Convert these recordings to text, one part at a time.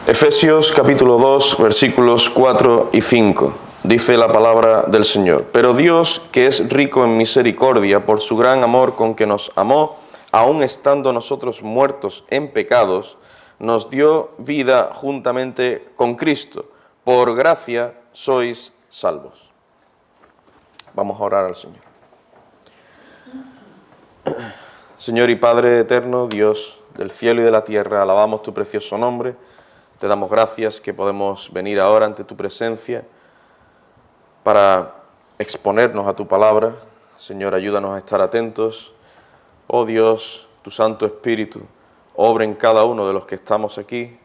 Efesios capítulo 2, versículos 4 y 5. Dice la palabra del Señor: Pero Dios, que es rico en misericordia, por su gran amor con que nos amó, aun estando nosotros muertos en pecados, nos dio vida juntamente con Cristo. Por gracia sois salvos. Vamos a orar al Señor. Señor y Padre eterno, Dios del cielo y de la tierra, alabamos tu precioso nombre. Te damos gracias que podemos venir ahora ante tu presencia para exponernos a tu palabra. Señor, ayúdanos a estar atentos. Oh Dios, tu Santo Espíritu, obra en cada uno de los que estamos aquí,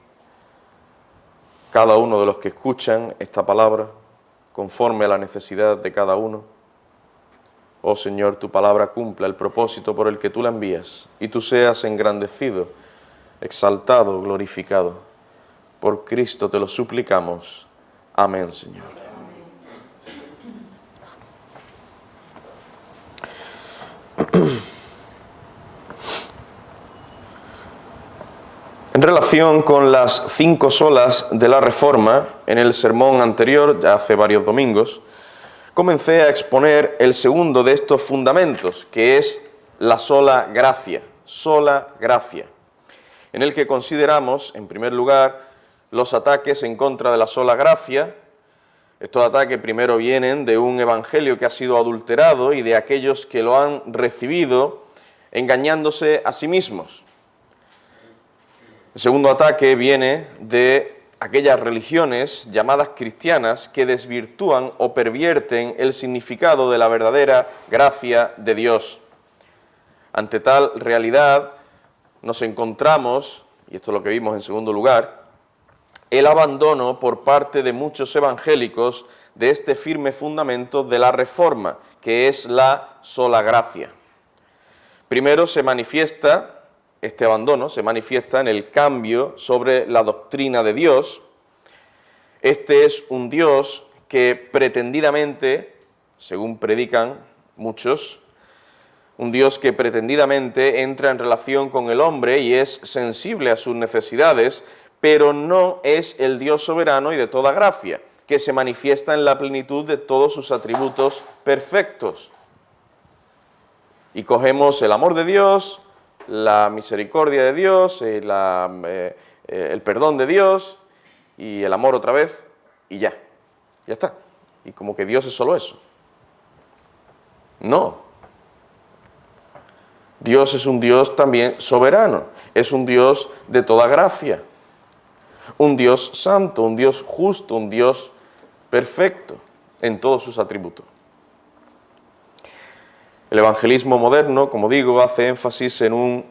cada uno de los que escuchan esta palabra, conforme a la necesidad de cada uno. Oh Señor, tu palabra cumpla el propósito por el que tú la envías, y tú seas engrandecido, exaltado, glorificado. Por Cristo te lo suplicamos. Amén, Señor. En relación con las 5 solas de la Reforma, en el sermón anterior, ya hace varios domingos, comencé a exponer el segundo de estos fundamentos, que es la sola gracia, en el que consideramos, en primer lugar, los ataques en contra de la sola gracia. Estos ataques primero vienen de un evangelio que ha sido adulterado y de aquellos que lo han recibido engañándose a sí mismos. El segundo ataque viene de aquellas religiones llamadas cristianas que desvirtúan o pervierten el significado de la verdadera gracia de Dios. Ante tal realidad nos encontramos, y esto es lo que vimos en segundo lugar, el abandono por parte de muchos evangélicos de este firme fundamento de la Reforma, que es la sola gracia. Primero este abandono se manifiesta en el cambio sobre la doctrina de Dios. Este es un Dios que pretendidamente, según predican muchos, un Dios que pretendidamente entra en relación con el hombre y es sensible a sus necesidades, pero no es el Dios soberano y de toda gracia, que se manifiesta en la plenitud de todos sus atributos perfectos. Y cogemos el amor de Dios, la misericordia de Dios, el perdón de Dios y el amor otra vez, y ya está. Y como que Dios es solo eso. No. Dios es un Dios también soberano, es un Dios de toda gracia. Un Dios santo, un Dios justo, un Dios perfecto en todos sus atributos. El evangelismo moderno, como digo, hace énfasis en un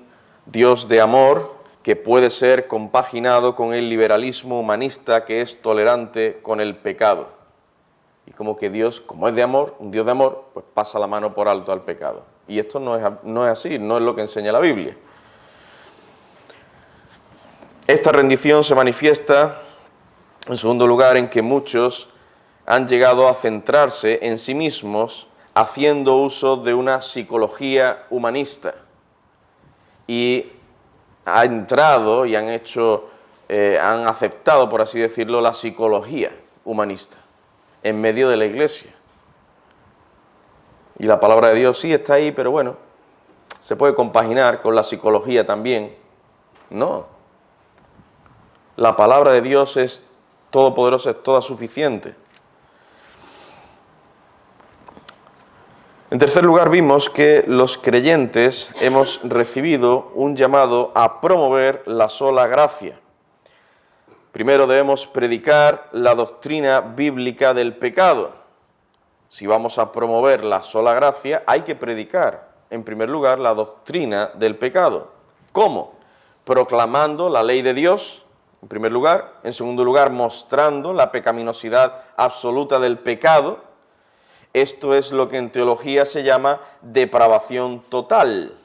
Dios de amor que puede ser compaginado con el liberalismo humanista que es tolerante con el pecado. Y como que Dios, como es de amor, un Dios de amor, pues pasa la mano por alto al pecado. Y esto no es así, no es lo que enseña la Biblia. Esta rendición se manifiesta, en segundo lugar, en que muchos han llegado a centrarse en sí mismos haciendo uso de una psicología humanista y ha entrado y han aceptado, por así decirlo, la psicología humanista en medio de la Iglesia. Y la palabra de Dios sí está ahí, pero bueno, se puede compaginar con la psicología también. No. La palabra de Dios es todopoderosa, es toda suficiente. En tercer lugar, vimos que los creyentes hemos recibido un llamado a promover la sola gracia. Primero debemos predicar la doctrina bíblica del pecado. Si vamos a promover la sola gracia, hay que predicar, en primer lugar, la doctrina del pecado. ¿Cómo? Proclamando la ley de Dios, en primer lugar. En segundo lugar, mostrando la pecaminosidad absoluta del pecado. Esto es lo que en teología se llama depravación total.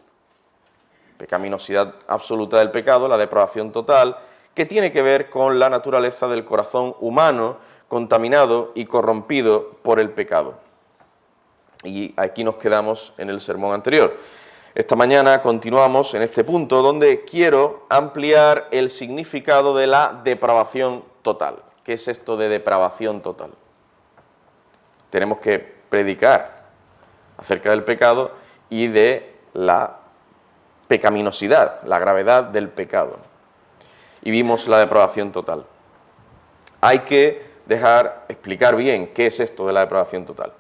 Pecaminosidad absoluta del pecado, la depravación total, que tiene que ver con la naturaleza del corazón humano, contaminado y corrompido por el pecado. Y aquí nos quedamos en el sermón anterior. Esta mañana continuamos en este punto donde quiero ampliar el significado de la depravación total. ¿Qué es esto de depravación total? Tenemos que predicar acerca del pecado y de la pecaminosidad, la gravedad del pecado. Y vimos la depravación total. Hay que explicar bien qué es esto de la depravación total.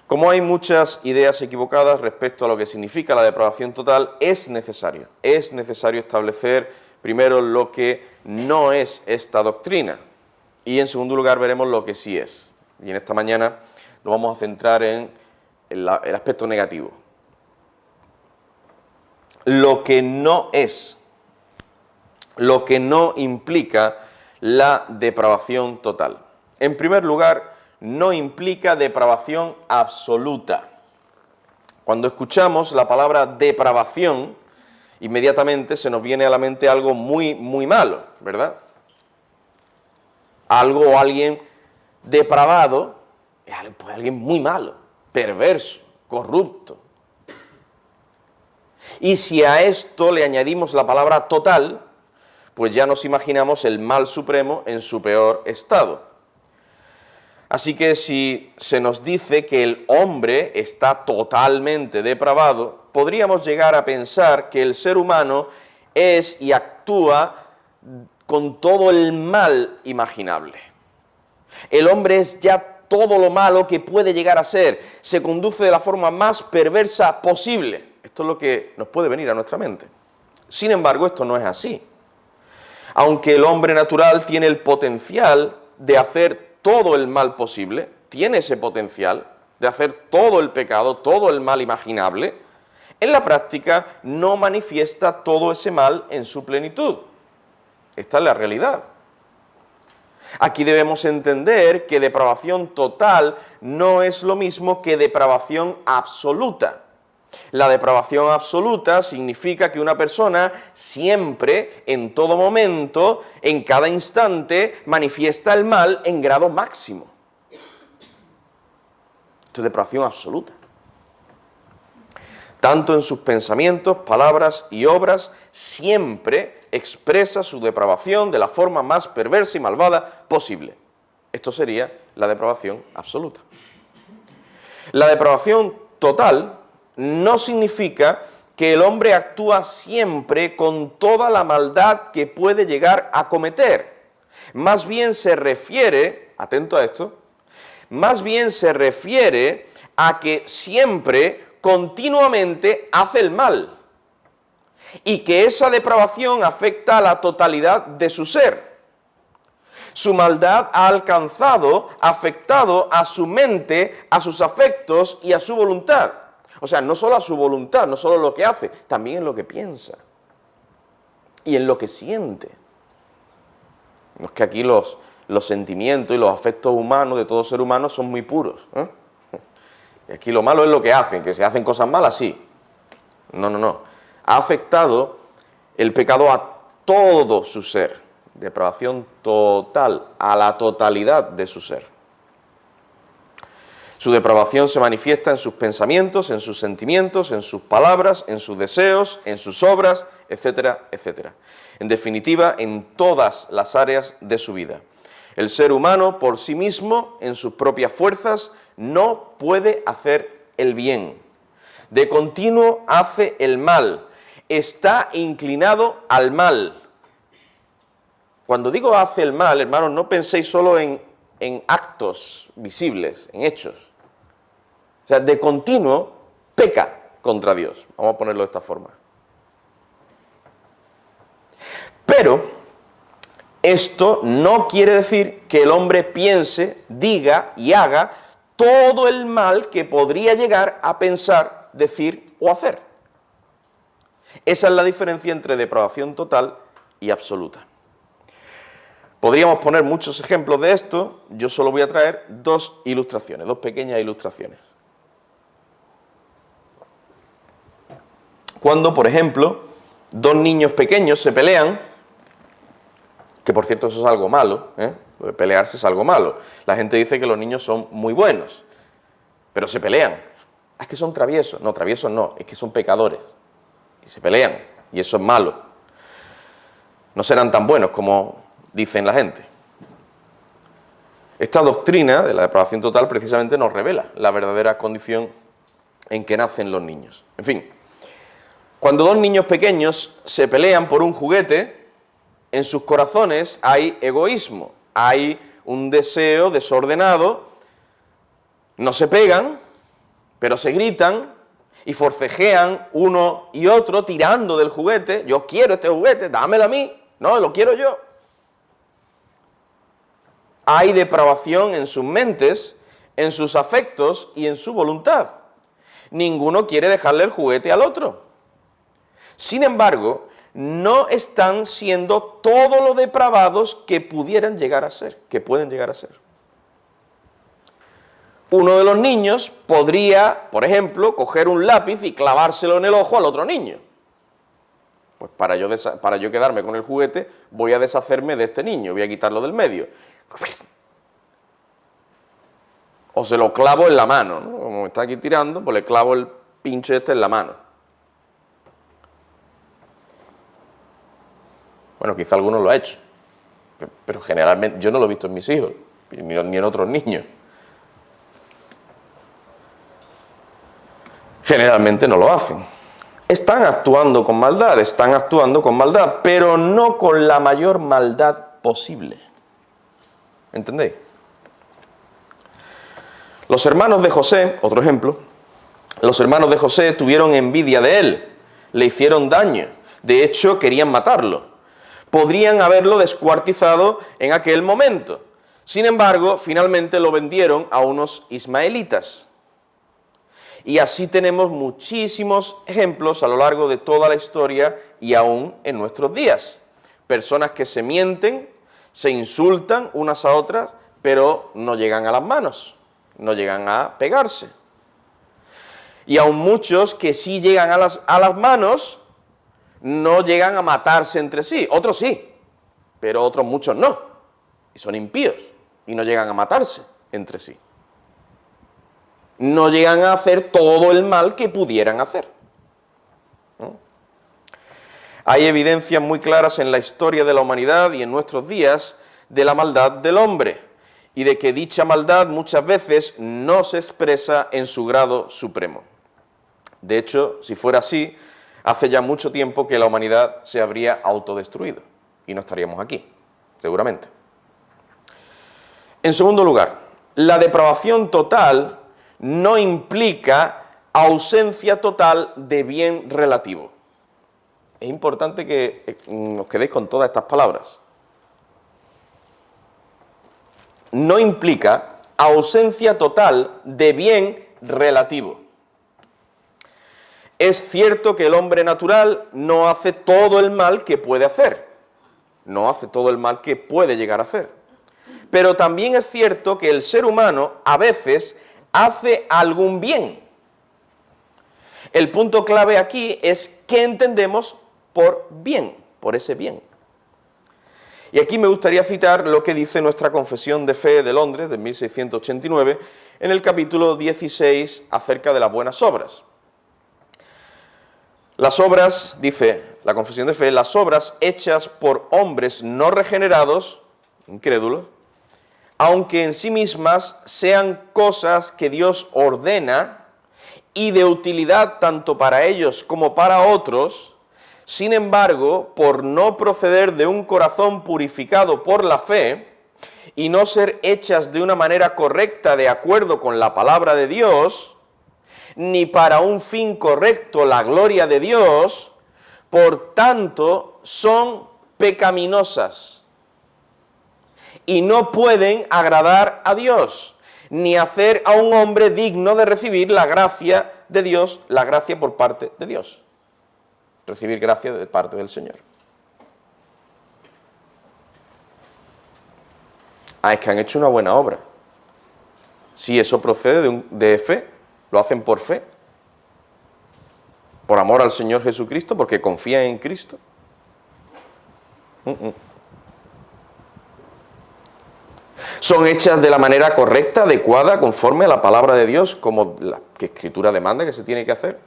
Como hay muchas ideas equivocadas respecto a lo que significa la depravación total, es necesario establecer primero lo que no es esta doctrina y en segundo lugar veremos lo que sí es. Y en esta mañana nos vamos a centrar en el aspecto negativo. Lo que no es, lo que no implica la depravación total. En primer lugar, no implica depravación absoluta. Cuando escuchamos la palabra depravación, inmediatamente se nos viene a la mente algo muy, muy malo, ¿verdad? Algo o alguien depravado es alguien muy malo, perverso, corrupto. Y si a esto le añadimos la palabra total, pues ya nos imaginamos el mal supremo en su peor estado. Así que si se nos dice que el hombre está totalmente depravado, podríamos llegar a pensar que el ser humano es y actúa con todo el mal imaginable. El hombre es ya todo lo malo que puede llegar a ser, se conduce de la forma más perversa posible. Esto es lo que nos puede venir a nuestra mente. Sin embargo, esto no es así. Aunque el hombre natural tiene el potencial de hacer todo el mal posible, tiene ese potencial de hacer todo el pecado, todo el mal imaginable, en la práctica no manifiesta todo ese mal en su plenitud. Esta es la realidad. Aquí debemos entender que depravación total no es lo mismo que depravación absoluta. La depravación absoluta significa que una persona siempre, en todo momento, en cada instante, manifiesta el mal en grado máximo. Esto es depravación absoluta. Tanto en sus pensamientos, palabras y obras, siempre expresa su depravación de la forma más perversa y malvada posible. Esto sería la depravación absoluta. La depravación total no significa que el hombre actúa siempre con toda la maldad que puede llegar a cometer. Más bien se refiere, atento a esto, más bien se refiere a que siempre, continuamente, hace el mal. Y que esa depravación afecta a la totalidad de su ser. Su maldad ha afectado a su mente, a sus afectos y a su voluntad. O sea, no solo a su voluntad, no solo lo que hace, también en lo que piensa y en lo que siente. No es que aquí los sentimientos y los afectos humanos de todo ser humano son muy puros, ¿eh? Y aquí lo malo es lo que hacen, que se hacen cosas malas, sí. No. Ha afectado el pecado a todo su ser, depravación total, a la totalidad de su ser. Su depravación se manifiesta en sus pensamientos, en sus sentimientos, en sus palabras, en sus deseos, en sus obras, etcétera, etcétera. En definitiva, en todas las áreas de su vida. El ser humano, por sí mismo, en sus propias fuerzas, no puede hacer el bien. De continuo hace el mal. Está inclinado al mal. Cuando digo hace el mal, hermanos, no penséis solo en actos visibles, en hechos. O sea, de continuo peca contra Dios. Vamos a ponerlo de esta forma. Pero esto no quiere decir que el hombre piense, diga y haga todo el mal que podría llegar a pensar, decir o hacer. Esa es la diferencia entre depravación total y absoluta. Podríamos poner muchos ejemplos de esto, yo solo voy a traer dos pequeñas ilustraciones. Cuando, por ejemplo, dos niños pequeños se pelean, que por cierto eso es algo malo, lo de pelearse es algo malo. La gente dice que los niños son muy buenos, pero se pelean. Es que son traviesos. No, traviesos no, es que son pecadores. Y se pelean, y eso es malo. No serán tan buenos como dicen la gente. Esta doctrina de la depravación total precisamente nos revela la verdadera condición en que nacen los niños. En fin, cuando dos niños pequeños se pelean por un juguete, en sus corazones hay egoísmo, hay un deseo desordenado, no se pegan, pero se gritan y forcejean uno y otro tirando del juguete. Yo quiero este juguete, dámelo a mí, no, lo quiero yo. Hay depravación en sus mentes, en sus afectos y en su voluntad. Ninguno quiere dejarle el juguete al otro. Sin embargo, no están siendo todo lo depravados que pudieran llegar a ser, que pueden llegar a ser. Uno de los niños podría, por ejemplo, coger un lápiz y clavárselo en el ojo al otro niño. Pues para yo quedarme con el juguete, voy a deshacerme de este niño, voy a quitarlo del medio. O se lo clavo en la mano, ¿no? Como me está aquí tirando, pues le clavo el pinche este en la mano. Bueno, quizá alguno lo ha hecho, pero generalmente yo no lo he visto en mis hijos, ni en otros niños. Generalmente no lo hacen. Están actuando con maldad, pero no con la mayor maldad posible. ¿Entendéis? Los hermanos de José, otro ejemplo, los hermanos de José tuvieron envidia de él, le hicieron daño, de hecho querían matarlo. Podrían haberlo descuartizado en aquel momento. Sin embargo, finalmente lo vendieron a unos ismaelitas. Y así tenemos muchísimos ejemplos a lo largo de toda la historia y aún en nuestros días. Personas que se mienten, se insultan unas a otras, pero no llegan a las manos, no llegan a pegarse. Y aún muchos que sí llegan a las manos, no llegan a matarse entre sí. Otros sí, pero otros muchos no. Y son impíos y no llegan a matarse entre sí. No llegan a hacer todo el mal que pudieran hacer, ¿no? Hay evidencias muy claras en la historia de la humanidad y en nuestros días de la maldad del hombre y de que dicha maldad muchas veces no se expresa en su grado supremo. De hecho, si fuera así, hace ya mucho tiempo que la humanidad se habría autodestruido y no estaríamos aquí, seguramente. En segundo lugar, la depravación total no implica ausencia total de bien relativo. Es importante que os quedéis con todas estas palabras. No implica ausencia total de bien relativo. Es cierto que el hombre natural no hace todo el mal que puede hacer. No hace todo el mal que puede llegar a hacer. Pero también es cierto que el ser humano a veces hace algún bien. El punto clave aquí es qué entendemos por bien, por ese bien. Y aquí me gustaría citar lo que dice nuestra Confesión de Fe de Londres, de 1689, en el capítulo 16, acerca de las buenas obras. Las obras, dice la Confesión de Fe, las obras hechas por hombres no regenerados, incrédulos, aunque en sí mismas sean cosas que Dios ordena y de utilidad tanto para ellos como para otros, sin embargo, por no proceder de un corazón purificado por la fe y no ser hechas de una manera correcta de acuerdo con la palabra de Dios, ni para un fin correcto la gloria de Dios, por tanto son pecaminosas y no pueden agradar a Dios, ni hacer a un hombre digno de recibir la gracia de Dios, la gracia por parte de Dios. Recibir gracia de parte del Señor. Es que han hecho una buena obra. Si eso procede de fe, lo hacen por fe, por amor al Señor Jesucristo, porque confían en Cristo. ¿Son hechas de la manera correcta, adecuada, conforme a la palabra de Dios, como la que Escritura demanda que se tiene que hacer?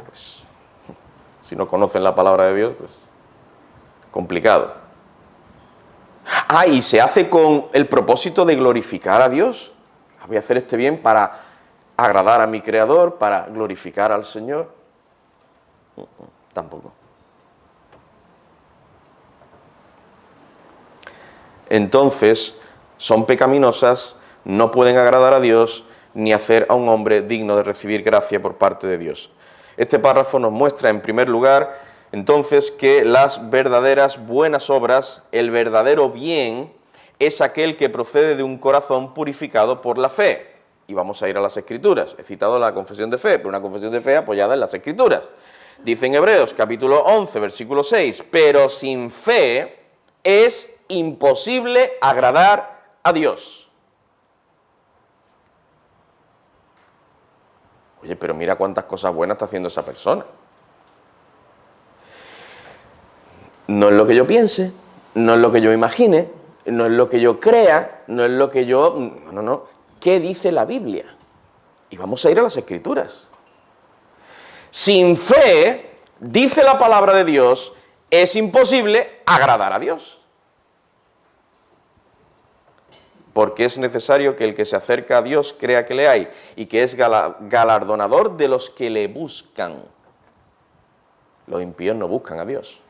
Pues, si no conocen la palabra de Dios, pues complicado. Y se hace con el propósito de glorificar a Dios. Voy a hacer este bien para agradar a mi Creador, para glorificar al Señor. Tampoco. Entonces, son pecaminosas, no pueden agradar a Dios, ni hacer a un hombre digno de recibir gracia por parte de Dios. Este párrafo nos muestra, en primer lugar, entonces, que las verdaderas buenas obras, el verdadero bien, es aquel que procede de un corazón purificado por la fe. Y vamos a ir a las Escrituras. He citado la confesión de fe, pero una confesión de fe apoyada en las Escrituras. Dice en Hebreos, capítulo 11, versículo 6, pero sin fe es imposible agradar a Dios. Oye, pero mira cuántas cosas buenas está haciendo esa persona. No es lo que yo piense, no es lo que yo imagine, no es lo que yo crea, no es lo que yo... No. ¿Qué dice la Biblia? Y vamos a ir a las Escrituras. Sin fe, dice la palabra de Dios, es imposible agradar a Dios. Porque es necesario que el que se acerca a Dios crea que le hay y que es galardonador de los que le buscan. Los impíos no buscan a Dios.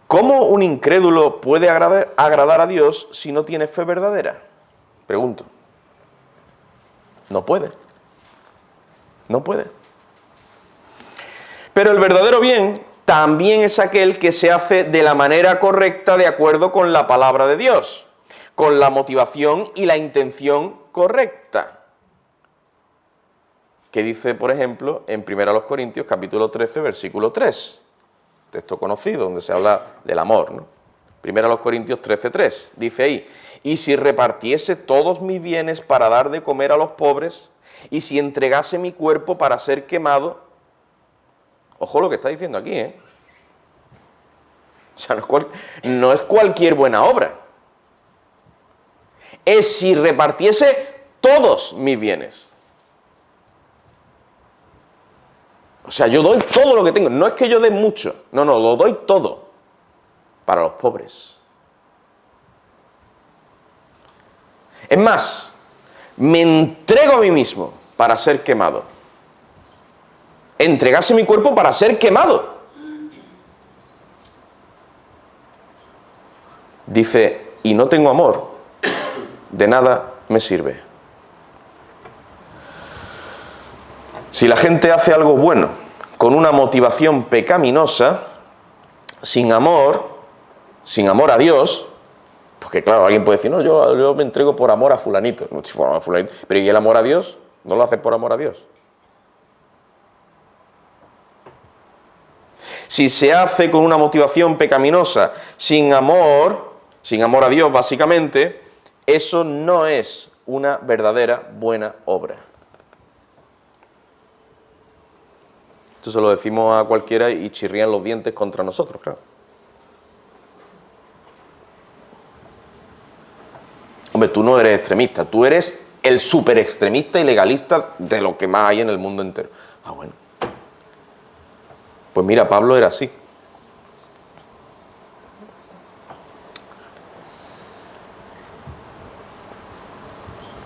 ¿Cómo un incrédulo puede agradar a Dios si no tiene fe verdadera? Pregunto. No puede. No puede. Pero el verdadero bien también es aquel que se hace de la manera correcta de acuerdo con la palabra de Dios, con la motivación y la intención correcta. Que dice, por ejemplo, en 1 Corintios, capítulo 13, versículo 3. Texto conocido, donde se habla del amor, ¿no? 1 Corintios 13:3, dice ahí, y si repartiese todos mis bienes para dar de comer a los pobres, y si entregase mi cuerpo para ser quemado, ojo lo que está diciendo aquí, ¿eh? O sea, no es cualquier buena obra, es si repartiese todos mis bienes. O sea, yo doy todo lo que tengo. No es que yo dé mucho. No, lo doy todo para los pobres. Es más, me entrego a mí mismo para ser quemado. Entregase mi cuerpo para ser quemado. Dice, y no tengo amor, de nada me sirve. Si la gente hace algo bueno con una motivación pecaminosa, sin amor a Dios, porque claro, alguien puede decir, no, yo me entrego por amor a fulanito. No, por amor a fulanito. Pero ¿y el amor a Dios? ¿No lo haces por amor a Dios? Si se hace con una motivación pecaminosa, sin amor a Dios básicamente, eso no es una verdadera buena obra. Esto se lo decimos a cualquiera y chirrían los dientes contra nosotros, claro. Hombre, tú no eres extremista, tú eres el súper extremista y legalista de lo que más hay en el mundo entero. Bueno. Pues mira, Pablo era así.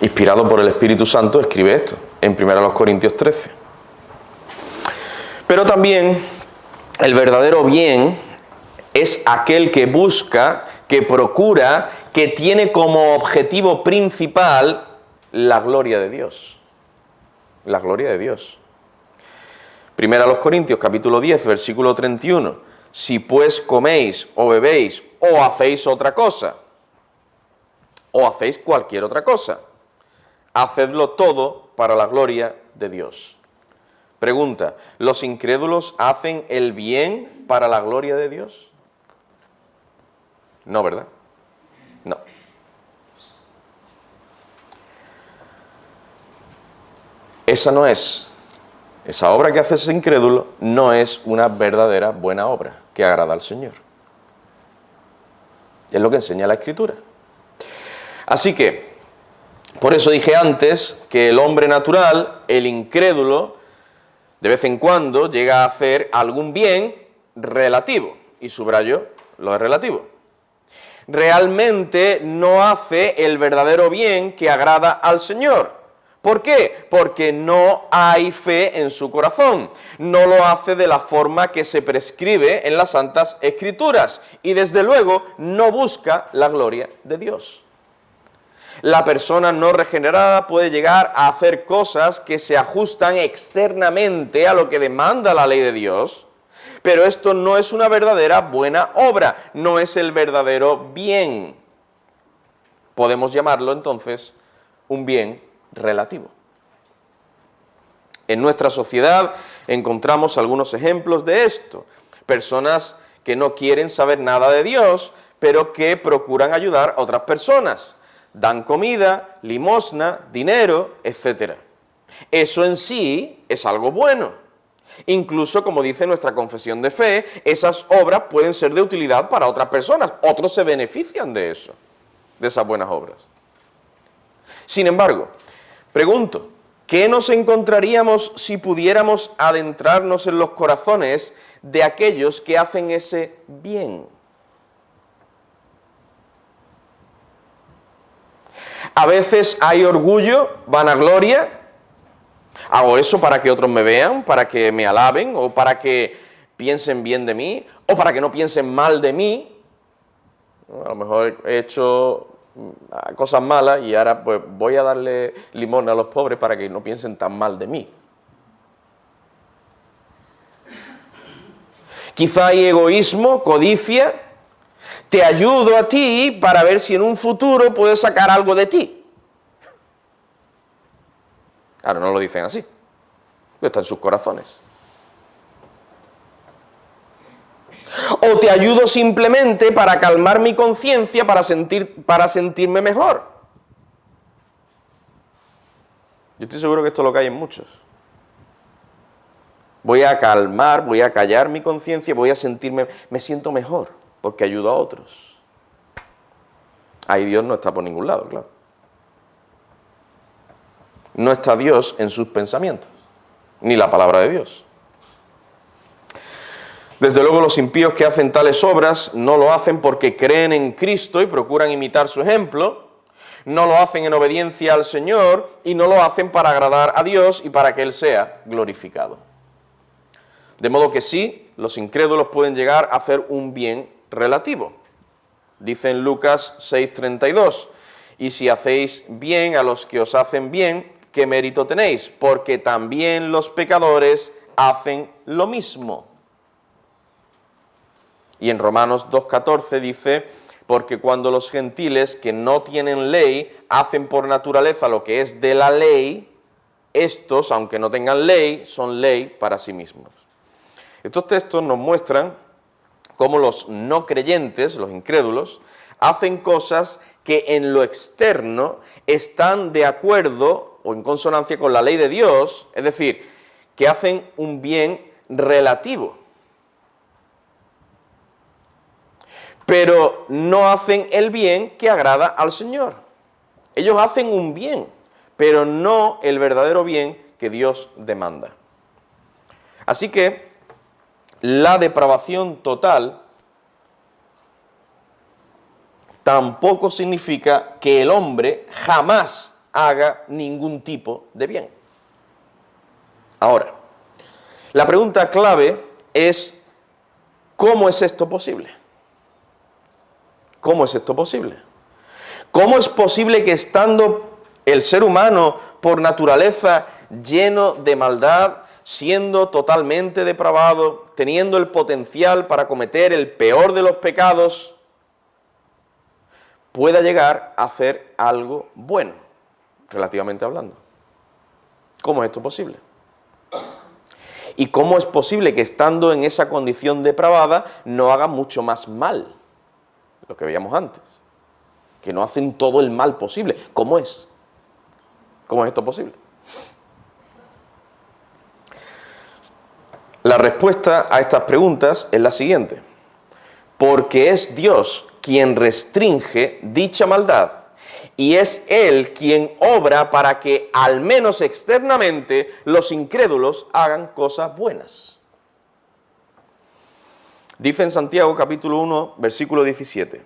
Inspirado por el Espíritu Santo, escribe esto en 1 Corintios 13. Pero también el verdadero bien es aquel que busca, que procura, que tiene como objetivo principal la gloria de Dios. La gloria de Dios. 1 Corintios, capítulo 10, versículo 31. Si pues coméis o bebéis o hacéis otra cosa, o hacéis cualquier otra cosa, hacedlo todo para la gloria de Dios. Pregunta, ¿los incrédulos hacen el bien para la gloria de Dios? No, ¿verdad? No. Esa obra que hace ese incrédulo no es una verdadera buena obra que agrada al Señor. Es lo que enseña la Escritura. Así que, por eso dije antes que el hombre natural, el incrédulo, de vez en cuando llega a hacer algún bien relativo, y subrayo lo de relativo. Realmente no hace el verdadero bien que agrada al Señor. ¿Por qué? Porque no hay fe en su corazón. No lo hace de la forma que se prescribe en las Santas Escrituras. Y desde luego no busca la gloria de Dios. La persona no regenerada puede llegar a hacer cosas que se ajustan externamente a lo que demanda la ley de Dios, pero esto no es una verdadera buena obra, no es el verdadero bien. Podemos llamarlo entonces un bien relativo. En nuestra sociedad encontramos algunos ejemplos de esto. Personas que no quieren saber nada de Dios, pero que procuran ayudar a otras personas. Dan comida, limosna, dinero, etc. Eso en sí es algo bueno. Incluso, como dice nuestra confesión de fe, esas obras pueden ser de utilidad para otras personas. Otros se benefician de eso, de esas buenas obras. Sin embargo, pregunto, ¿qué nos encontraríamos si pudiéramos adentrarnos en los corazones de aquellos que hacen ese bien? A veces hay orgullo, vanagloria. Hago eso para que otros me vean, para que me alaben, o para que piensen bien de mí, o para que no piensen mal de mí. A lo mejor he hecho cosas malas y ahora pues voy a darle limosna a los pobres para que no piensen tan mal de mí. Quizá hay egoísmo, codicia. Te ayudo a ti para ver si en un futuro puedo sacar algo de ti. Claro, no lo dicen así. Está en sus corazones. O te ayudo simplemente para calmar mi conciencia, para sentirme mejor. Yo estoy seguro que esto lo que hay en muchos. Voy a calmar, voy a callar mi conciencia, voy a sentirme, me siento mejor, porque ayudo a otros. Ahí Dios no está por ningún lado, claro. No está Dios en sus pensamientos, ni la palabra de Dios. Desde luego los impíos que hacen tales obras no lo hacen porque creen en Cristo y procuran imitar su ejemplo, no lo hacen en obediencia al Señor y no lo hacen para agradar a Dios y para que Él sea glorificado. De modo que sí, los incrédulos pueden llegar a hacer un bien relativo. Dice en Lucas 6:32, y si hacéis bien a los que os hacen bien, ¿qué mérito tenéis? Porque también los pecadores hacen lo mismo. Y en Romanos 2:14 dice, porque cuando los gentiles que no tienen ley hacen por naturaleza lo que es de la ley, estos, aunque no tengan ley, son ley para sí mismos. Estos textos nos muestran cómo los no creyentes, los incrédulos, hacen cosas que en lo externo están de acuerdo o en consonancia con la ley de Dios, es decir, que hacen un bien relativo. Pero no hacen el bien que agrada al Señor. Ellos hacen un bien, pero no el verdadero bien que Dios demanda. Así que la depravación total tampoco significa que el hombre jamás haga ningún tipo de bien. Ahora, la pregunta clave es, ¿cómo es esto posible? ¿Cómo es esto posible? ¿Cómo es posible que estando el ser humano por naturaleza lleno de maldad, siendo totalmente depravado, teniendo el potencial para cometer el peor de los pecados, pueda llegar a hacer algo bueno, relativamente hablando? ¿Cómo es esto posible? ¿Y cómo es posible que estando en esa condición depravada no haga mucho más mal? Lo que veíamos antes, que no hacen todo el mal posible. ¿Cómo es? ¿Cómo es esto posible? La respuesta a estas preguntas es la siguiente. Porque es Dios quien restringe dicha maldad y es Él quien obra para que, al menos externamente, los incrédulos hagan cosas buenas. Dice en Santiago capítulo 1, versículo 17,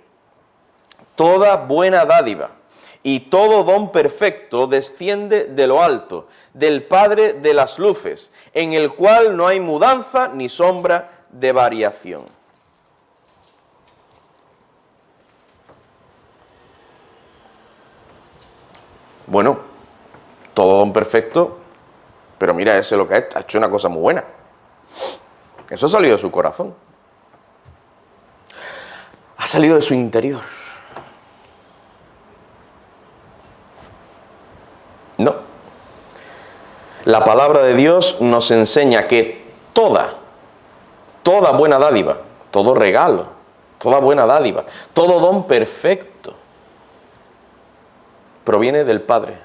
toda buena dádiva y todo don perfecto desciende de lo alto, del Padre de las luces, en el cual no hay mudanza ni sombra de variación. Bueno, todo don perfecto, pero mira, ese lo que ha hecho una cosa muy buena. Eso ha salido de su corazón. Ha salido de su interior. No. La palabra de Dios nos enseña que toda buena dádiva, todo regalo, toda buena dádiva, todo don perfecto, proviene del Padre.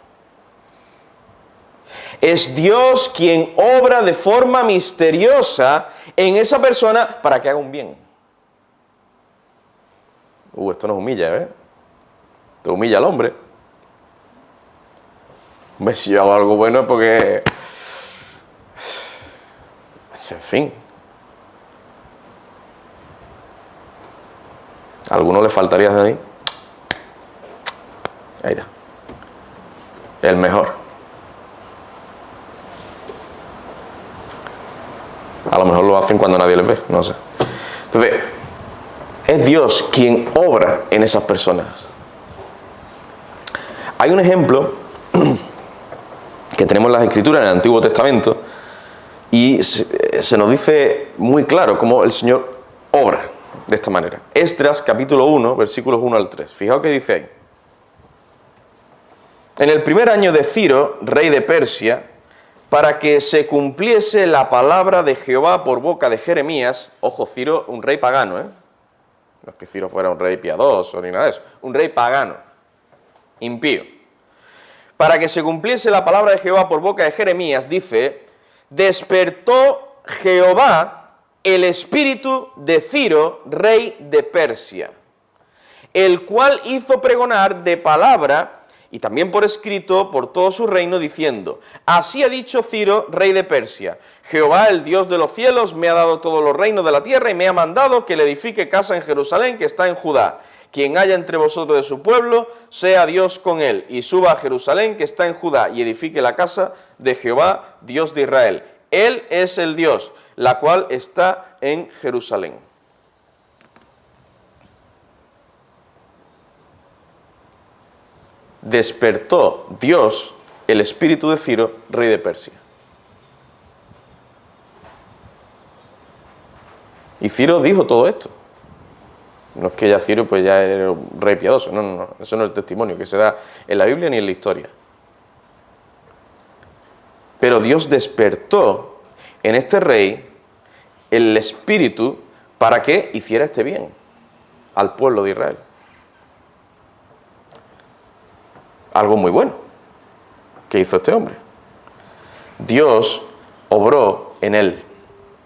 Es Dios quien obra de forma misteriosa en esa persona para que haga un bien. Esto nos humilla, ¿eh? Te humilla al hombre. Si yo hago algo bueno es porque... En fin. ¿A alguno le faltaría de ahí? Ahí está. El mejor. A lo mejor lo hacen cuando nadie les ve, no sé. Entonces, es Dios quien obra en esas personas. Hay un ejemplo que tenemos en las Escrituras, en el Antiguo Testamento, y se nos dice muy claro cómo el Señor obra de esta manera. Esdras, capítulo 1, versículos 1 al 3. Fijaos qué dice ahí. En el primer año de Ciro, rey de Persia, para que se cumpliese la palabra de Jehová por boca de Jeremías, ojo, Ciro, un rey pagano, no es que Ciro fuera un rey piadoso ni nada de eso, un rey pagano, impío. Para que se cumpliese la palabra de Jehová por boca de Jeremías, dice, despertó Jehová el espíritu de Ciro, rey de Persia, el cual hizo pregonar de palabra y también por escrito por todo su reino, diciendo, así ha dicho Ciro, rey de Persia, Jehová, el Dios de los cielos, me ha dado todos los reinos de la tierra y me ha mandado que le edifique casa en Jerusalén, que está en Judá. Quien haya entre vosotros de su pueblo, sea Dios con él, y suba a Jerusalén, que está en Judá, y edifique la casa de Jehová, Dios de Israel. Él es el Dios, la cual está en Jerusalén. Despertó Dios el espíritu de Ciro, rey de Persia. Y Ciro dijo todo esto. No es que ya Ciro pues ya era un rey piadoso, no, eso no es el testimonio que se da en la Biblia ni en la historia. Pero Dios despertó en este rey el espíritu para que hiciera este bien al pueblo de Israel. Algo muy bueno que hizo este hombre. Dios obró en él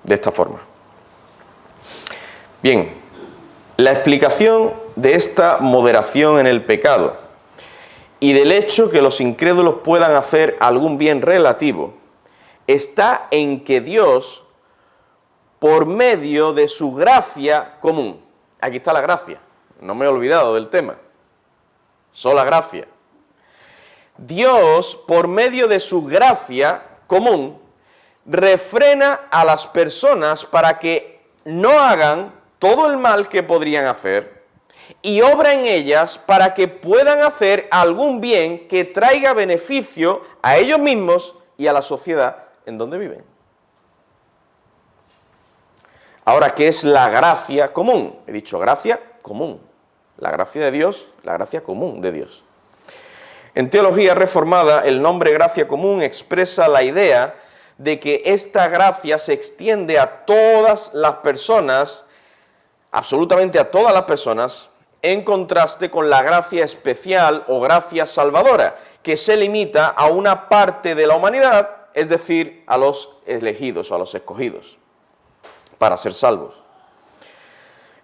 de esta forma. Bien, la explicación de esta moderación en el pecado y del hecho que los incrédulos puedan hacer algún bien relativo está en que Dios, por medio de su gracia común, aquí está la gracia, no me he olvidado del tema, sola gracia. Dios, por medio de su gracia común, refrena a las personas para que no hagan todo el mal que podrían hacer y obra en ellas para que puedan hacer algún bien que traiga beneficio a ellos mismos y a la sociedad en donde viven. Ahora, ¿qué es la gracia común? He dicho gracia común. La gracia de Dios, la gracia común de Dios. En teología reformada, el nombre gracia común expresa la idea de que esta gracia se extiende a todas las personas, absolutamente a todas las personas, en contraste con la gracia especial o gracia salvadora, que se limita a una parte de la humanidad, es decir, a los elegidos o a los escogidos, para ser salvos.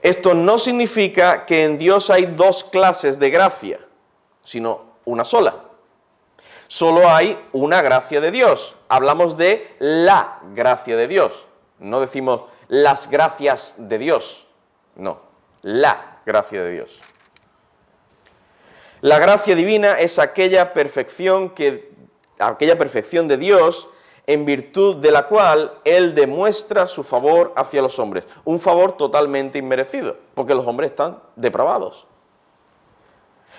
Esto no significa que en Dios hay dos clases de gracia, sino una sola. Solo hay una gracia de Dios. Hablamos de la gracia de Dios. No decimos las gracias de Dios. No, la gracia de Dios. La gracia divina es aquella perfección de Dios en virtud de la cual Él demuestra su favor hacia los hombres. Un favor totalmente inmerecido, porque los hombres están depravados.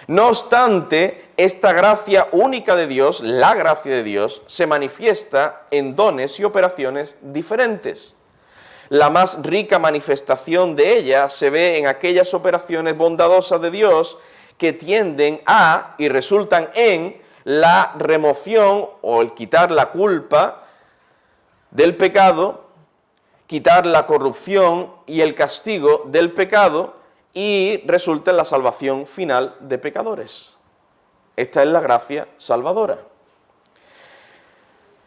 No obstante, esta gracia única de Dios, la gracia de Dios, se manifiesta en dones y operaciones diferentes. La más rica manifestación de ella se ve en aquellas operaciones bondadosas de Dios que tienden a y resultan en la remoción o el quitar la culpa del pecado, quitar la corrupción y el castigo del pecado y resulta en la salvación final de pecadores. Esta es la gracia salvadora.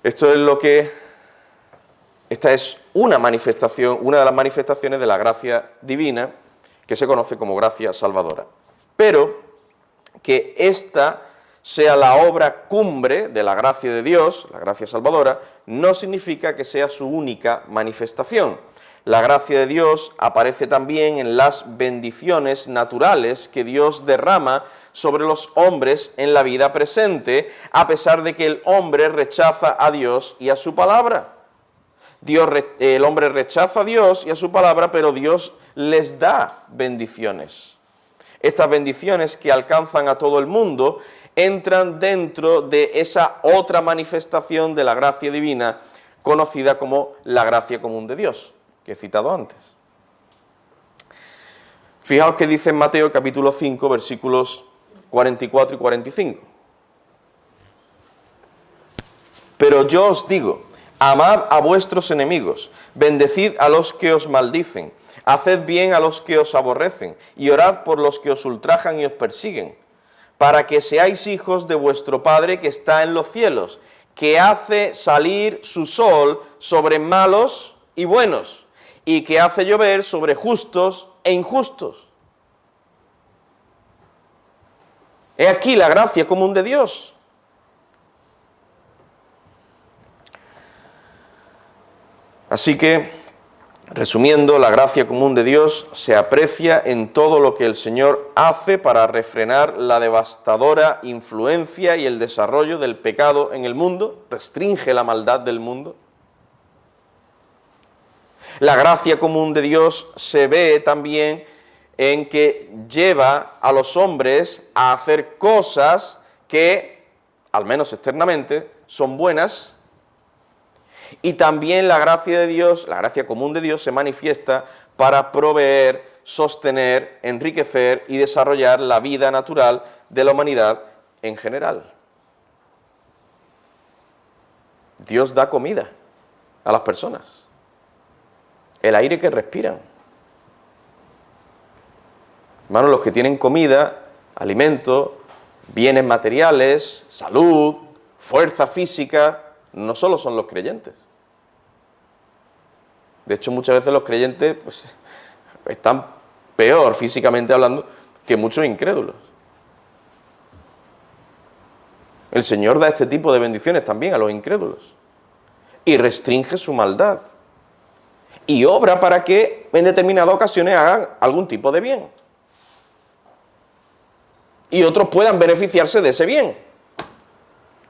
Esta es una de las manifestaciones de la gracia divina que se conoce como gracia salvadora. Pero que esta sea la obra cumbre de la gracia de Dios, la gracia salvadora, no significa que sea su única manifestación. La gracia de Dios aparece también en las bendiciones naturales que Dios derrama sobre los hombres en la vida presente, a pesar de que el hombre rechaza a Dios y a su palabra. El hombre rechaza a Dios y a su palabra, pero Dios les da bendiciones. Estas bendiciones que alcanzan a todo el mundo entran dentro de esa otra manifestación de la gracia divina conocida como la gracia común de Dios, que he citado antes. Fijaos que dice en Mateo capítulo 5, versículos 44 y 45. Pero yo os digo, amad a vuestros enemigos, bendecid a los que os maldicen, haced bien a los que os aborrecen, y orad por los que os ultrajan y os persiguen, para que seáis hijos de vuestro Padre que está en los cielos, que hace salir su sol sobre malos y buenos, y que hace llover sobre justos e injustos. He aquí la gracia común de Dios. Así que, resumiendo, la gracia común de Dios se aprecia en todo lo que el Señor hace para refrenar la devastadora influencia y el desarrollo del pecado en el mundo, restringe la maldad del mundo. La gracia común de Dios se ve también en que lleva a los hombres a hacer cosas que, al menos externamente, son buenas. Y también la gracia de Dios, la gracia común de Dios, se manifiesta para proveer, sostener, enriquecer y desarrollar la vida natural de la humanidad en general. Dios da comida a las personas, el aire que respiran. Hermanos, los que tienen comida, alimento, bienes materiales, salud, fuerza física, no solo son los creyentes. De hecho, muchas veces los creyentes pues, están peor físicamente hablando que muchos incrédulos. El Señor da este tipo de bendiciones también a los incrédulos y restringe su maldad y obra para que en determinadas ocasiones hagan algún tipo de bien y otros puedan beneficiarse de ese bien,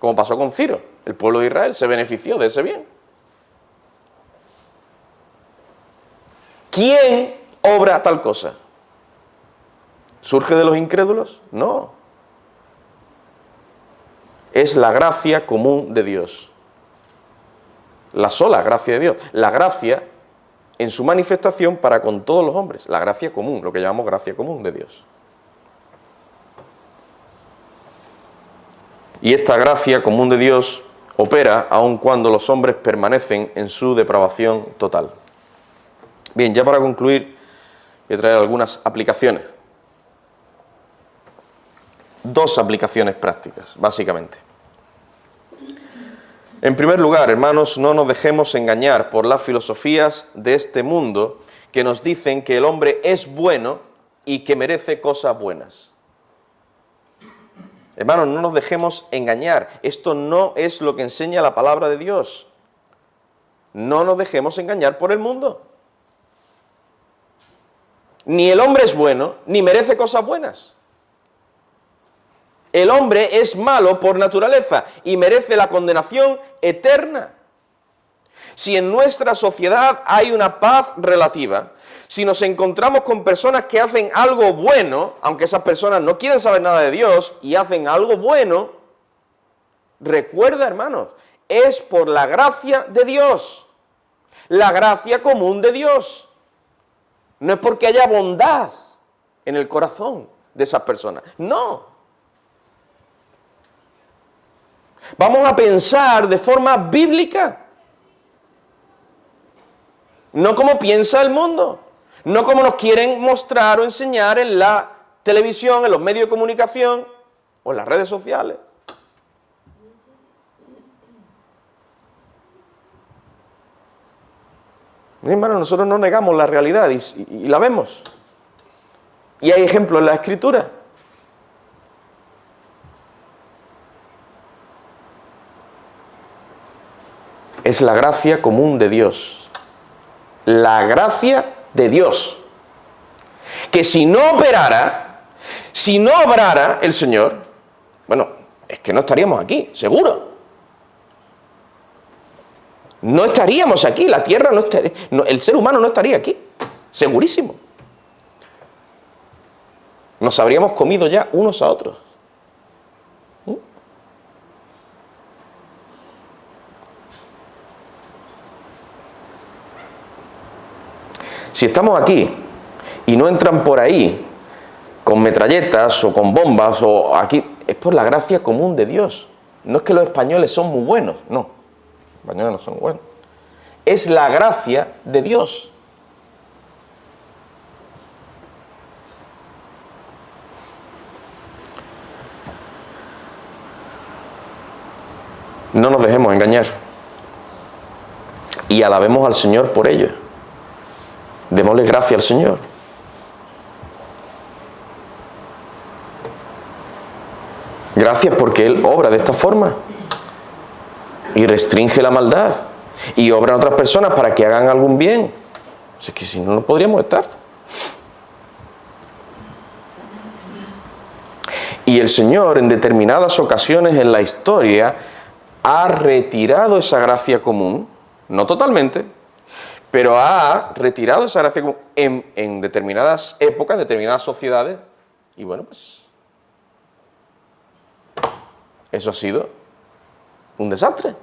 como pasó con Ciro. El pueblo de Israel se benefició de ese bien. ¿Quién obra tal cosa? ¿Surge de los incrédulos? No. Es la gracia común de Dios. La sola gracia de Dios. La gracia en su manifestación para con todos los hombres. La gracia común, lo que llamamos gracia común de Dios. Y esta gracia común de Dios opera aun cuando los hombres permanecen en su depravación total. Bien, ya para concluir, voy a traer algunas aplicaciones. Dos aplicaciones prácticas, básicamente. En primer lugar, hermanos, no nos dejemos engañar por las filosofías de este mundo que nos dicen que el hombre es bueno y que merece cosas buenas. Hermanos, no nos dejemos engañar. Esto no es lo que enseña la palabra de Dios. No nos dejemos engañar por el mundo. Ni el hombre es bueno, ni merece cosas buenas. El hombre es malo por naturaleza y merece la condenación eterna. Si en nuestra sociedad hay una paz relativa, si nos encontramos con personas que hacen algo bueno, aunque esas personas no quieren saber nada de Dios y hacen algo bueno, recuerda, hermanos, es por la gracia de Dios, la gracia común de Dios. No es porque haya bondad en el corazón de esas personas, no. Vamos a pensar de forma bíblica. No como piensa el mundo, no como nos quieren mostrar o enseñar en la televisión, en los medios de comunicación o en las redes sociales. Mi hermano, nosotros no negamos la realidad y la vemos. Y hay ejemplos en la Escritura. Es la gracia común de Dios. La gracia de Dios, que si no obrara el Señor, bueno, es que no estaríamos aquí, seguro. No estaríamos aquí, la tierra no estaría, el ser humano no estaría aquí, segurísimo. Nos habríamos comido ya unos a otros. Si estamos aquí y no entran por ahí con metralletas o con bombas o aquí, es por la gracia común de Dios. No es que los españoles son muy buenos, no. Los españoles no son buenos. Es la gracia de Dios. No nos dejemos engañar. Y alabemos al Señor por ello. Démosle gracias al Señor. Gracias porque Él obra de esta forma y restringe la maldad y obra a otras personas para que hagan algún bien. O sea, que si no, no podríamos estar. Y el Señor en determinadas ocasiones en la historia ha retirado esa gracia común, no totalmente, pero ha retirado esa gracia común en determinadas épocas, determinadas sociedades, y bueno, pues eso ha sido un desastre.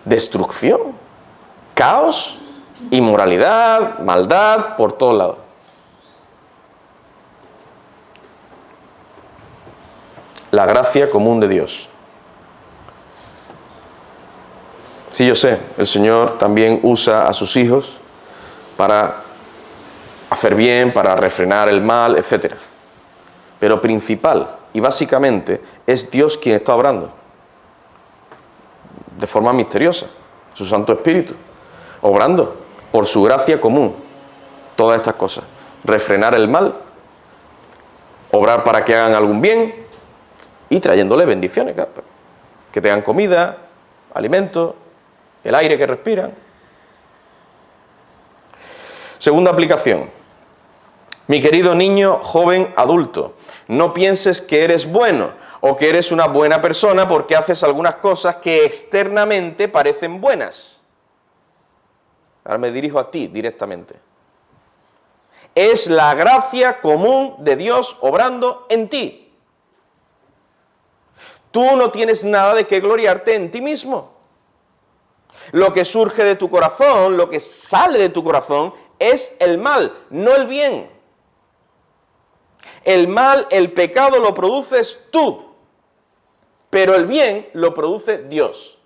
Destrucción, caos, inmoralidad, maldad, por todos lados. La gracia común de Dios. Sí, yo sé, el Señor también usa a sus hijos para hacer bien, para refrenar el mal, etc. Pero principal y básicamente es Dios quien está obrando. De forma misteriosa, su Santo Espíritu, obrando por su gracia común. Todas estas cosas. Refrenar el mal, obrar para que hagan algún bien y trayéndole bendiciones, que tengan comida, alimento, el aire que respiran. Segunda aplicación. Mi querido niño, joven, adulto, no pienses que eres bueno o que eres una buena persona porque haces algunas cosas que externamente parecen buenas. Ahora me dirijo a ti directamente. Es la gracia común de Dios obrando en ti. Tú no tienes nada de qué gloriarte en ti mismo. Lo que surge de tu corazón, lo que sale de tu corazón, es el mal, no el bien. El mal, el pecado lo produces tú, pero el bien lo produce Dios.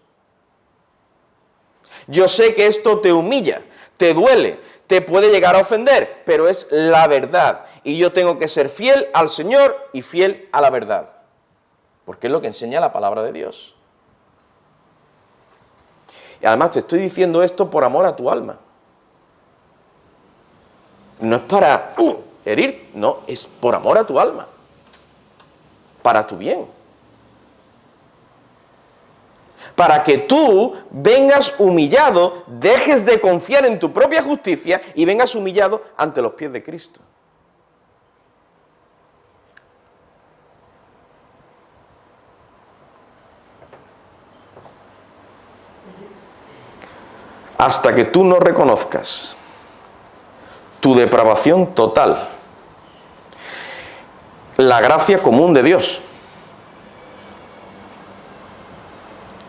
Yo sé que esto te humilla, te duele, te puede llegar a ofender, pero es la verdad. Y yo tengo que ser fiel al Señor y fiel a la verdad. Porque es lo que enseña la palabra de Dios. Y además te estoy diciendo esto por amor a tu alma. No es para herir, no, es por amor a tu alma, para tu bien. Para que tú vengas humillado, dejes de confiar en tu propia justicia y vengas humillado ante los pies de Cristo. Hasta que tú no reconozcas tu depravación total, la gracia común de Dios,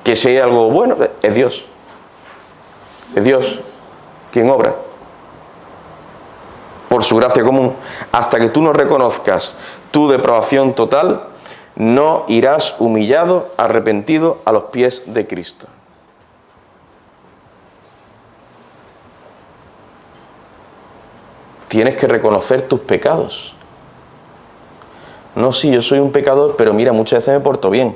que si hay algo bueno, es Dios quien obra por su gracia común. Hasta que tú no reconozcas tu depravación total, no irás humillado, arrepentido a los pies de Cristo. Tienes que reconocer tus pecados. No, sí, yo soy un pecador, pero mira, muchas veces me porto bien.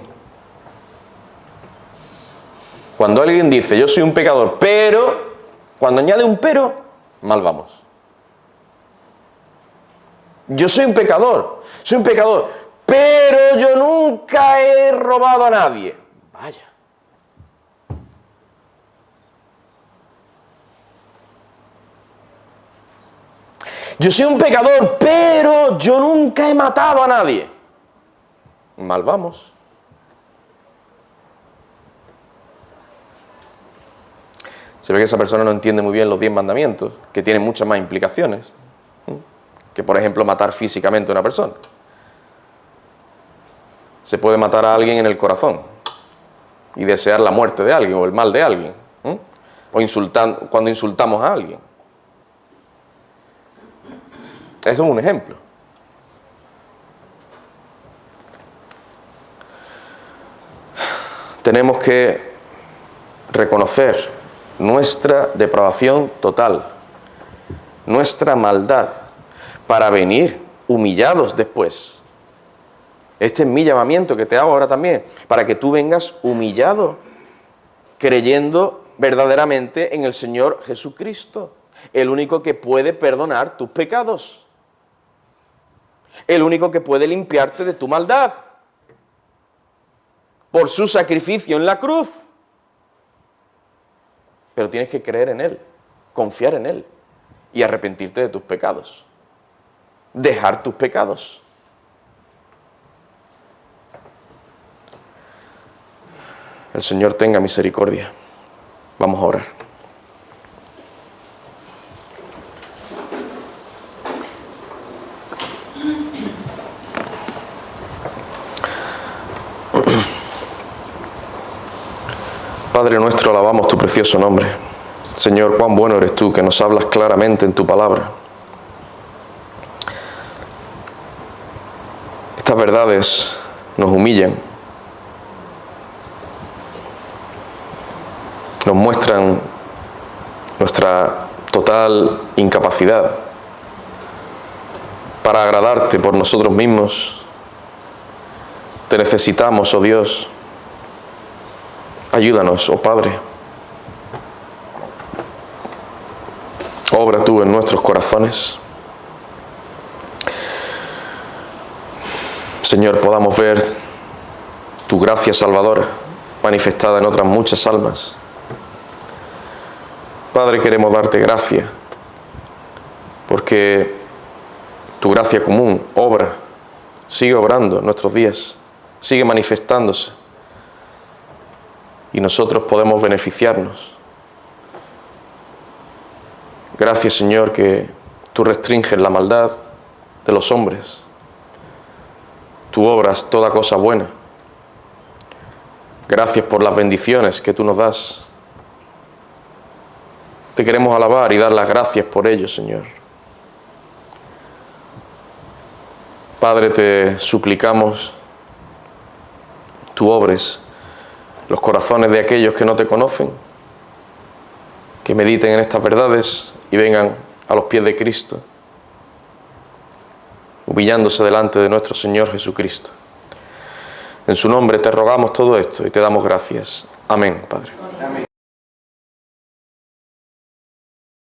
Cuando alguien dice, yo soy un pecador, pero, cuando añade un pero, mal vamos. Yo soy un pecador, pero yo nunca he robado a nadie. Vaya. Yo soy un pecador, pero yo nunca he matado a nadie. Mal vamos. Se ve que esa persona no entiende muy bien los 10 mandamientos, que tienen muchas más implicaciones que, por ejemplo, matar físicamente a una persona. Se puede matar a alguien en el corazón y desear la muerte de alguien o el mal de alguien, o cuando insultamos a alguien. Eso es un ejemplo. Tenemos que reconocer nuestra depravación total, nuestra maldad, para venir humillados después. Este es mi llamamiento que te hago ahora también, para que tú vengas humillado, creyendo verdaderamente en el Señor Jesucristo, el único que puede perdonar tus pecados. El único que puede limpiarte de tu maldad por su sacrificio en la cruz. Pero tienes que creer en Él, confiar en Él y arrepentirte de tus pecados. Dejar tus pecados. El Señor tenga misericordia. Vamos a orar. Padre nuestro, alabamos tu precioso nombre. Señor, cuán bueno eres tú, que nos hablas claramente en tu palabra. Estas verdades nos humillan, nos muestran nuestra total incapacidad para agradarte por nosotros mismos. Te necesitamos, oh Dios. Ayúdanos, oh Padre. Obra tú en nuestros corazones. Señor, podamos ver tu gracia salvadora manifestada en otras muchas almas. Padre, queremos darte gracia, porque tu gracia común obra, sigue obrando en nuestros días, sigue manifestándose. Y nosotros podemos beneficiarnos. Gracias, Señor, que tú restringes la maldad de los hombres. Tú obras toda cosa buena. Gracias por las bendiciones que tú nos das. Te queremos alabar y dar las gracias por ello, Señor. Padre, te suplicamos, tú obres los corazones de aquellos que no te conocen, que mediten en estas verdades y vengan a los pies de Cristo, humillándose delante de nuestro Señor Jesucristo. En su nombre te rogamos todo esto y te damos gracias. Amén, Padre. Amén.